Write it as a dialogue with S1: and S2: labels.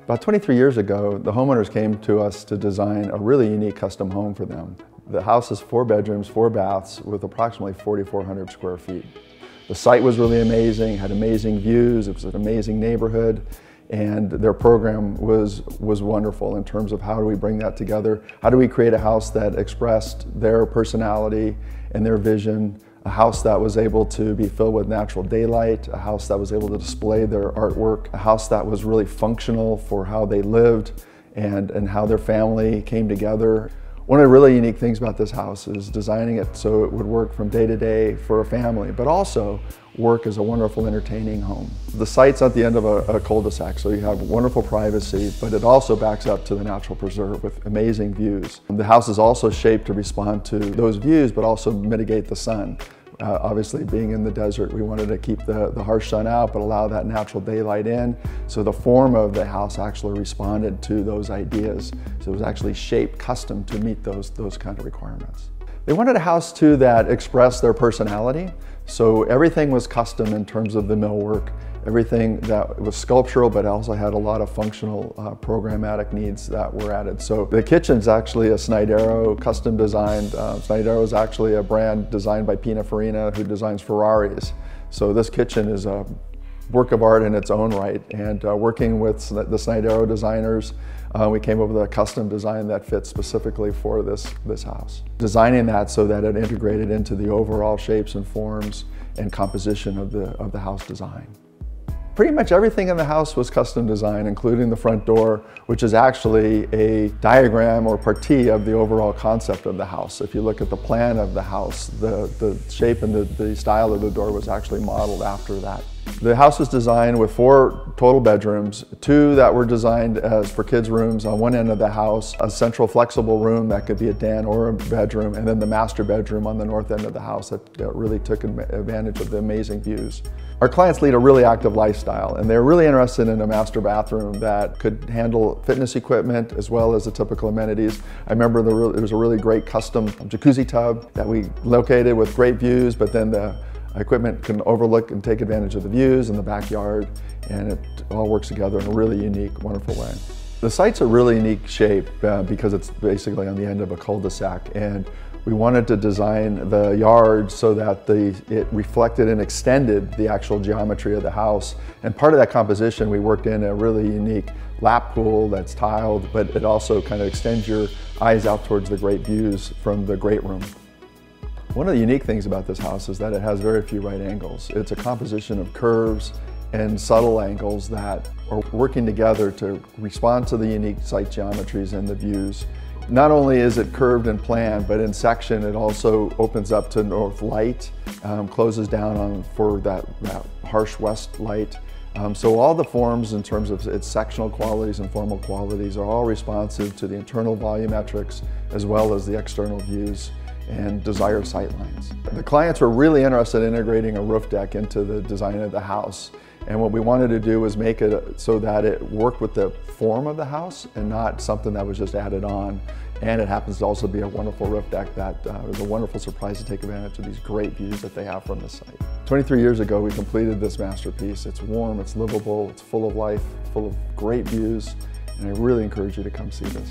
S1: About 23 years ago, the homeowners came to us to design a really unique custom home for them. The house is 4 bedrooms, 4 baths with approximately 4,400 square feet. The site was really amazing, had amazing views, it was an amazing neighborhood, and their program was wonderful in terms of how do we bring that together? How do we create a house that expressed their personality and their vision, a house that was able to be filled with natural daylight, a house that was able to display their artwork, a house that was really functional for how they lived and how their family came together. One of the really unique things about this house is designing it so it would work from day to day for a family, but also work as a wonderful entertaining home. The site's at the end of a cul-de-sac, so you have wonderful privacy, but it also backs up to the natural preserve with amazing views. The house is also shaped to respond to those views, but also mitigate the sun. Obviously, being in the desert, we wanted to keep the harsh sun out, but allow that natural daylight in. So the form of the house actually responded to those ideas. So it was actually shaped custom to meet those kind of requirements. They wanted a house too that expressed their personality. So everything was custom in terms of the millwork. Everything that was sculptural, but also had a lot of functional programmatic needs that were added. So the kitchen's actually a Schneidero custom designed. Schneidero is actually a brand designed by Pininfarina, who designs Ferraris. So this kitchen is a work of art in its own right. And working with the Schneidero designers, we came up with a custom design that fits specifically for this house. Designing that so that it integrated into the overall shapes and forms and composition of the house design. Pretty much everything in the house was custom designed, including the front door, which is actually a diagram or partie of the overall concept of the house. If you look at the plan of the house, the shape and the style of the door was actually modeled after that. The house was designed with 4 total bedrooms, 2 that were designed as for kids' rooms on one end of the house, a central flexible room that could be a den or a bedroom, and then the master bedroom on the north end of the house that really took advantage of the amazing views. Our clients lead a really active lifestyle, and they're really interested in a master bathroom that could handle fitness equipment as well as the typical amenities. I remember there was a really great custom jacuzzi tub that we located with great views, but then the equipment can overlook and take advantage of the views in the backyard, and it all works together in a really unique, wonderful way. The site's a really unique shape because it's basically on the end of a cul-de-sac, and we wanted to design the yard so that it reflected and extended the actual geometry of the house. And part of that composition, we worked in a really unique lap pool that's tiled, but it also kind of extends your eyes out towards the great views from the great room. One of the unique things about this house is that it has very few right angles. It's a composition of curves and subtle angles that are working together to respond to the unique site geometries and the views. Not only is it curved and planned, but in section it also opens up to north light, closes down for that harsh west light. So all the forms in terms of its sectional qualities and formal qualities are all responsive to the internal volumetrics as well as the external views and desired sight lines. The clients were really interested in integrating a roof deck into the design of the house. And what we wanted to do was make it so that it worked with the form of the house and not something that was just added on. And it happens to also be a wonderful roof deck that was a wonderful surprise to take advantage of these great views that they have from the site. 23 years ago, we completed this masterpiece. It's warm, it's livable, it's full of life, full of great views, and I really encourage you to come see this.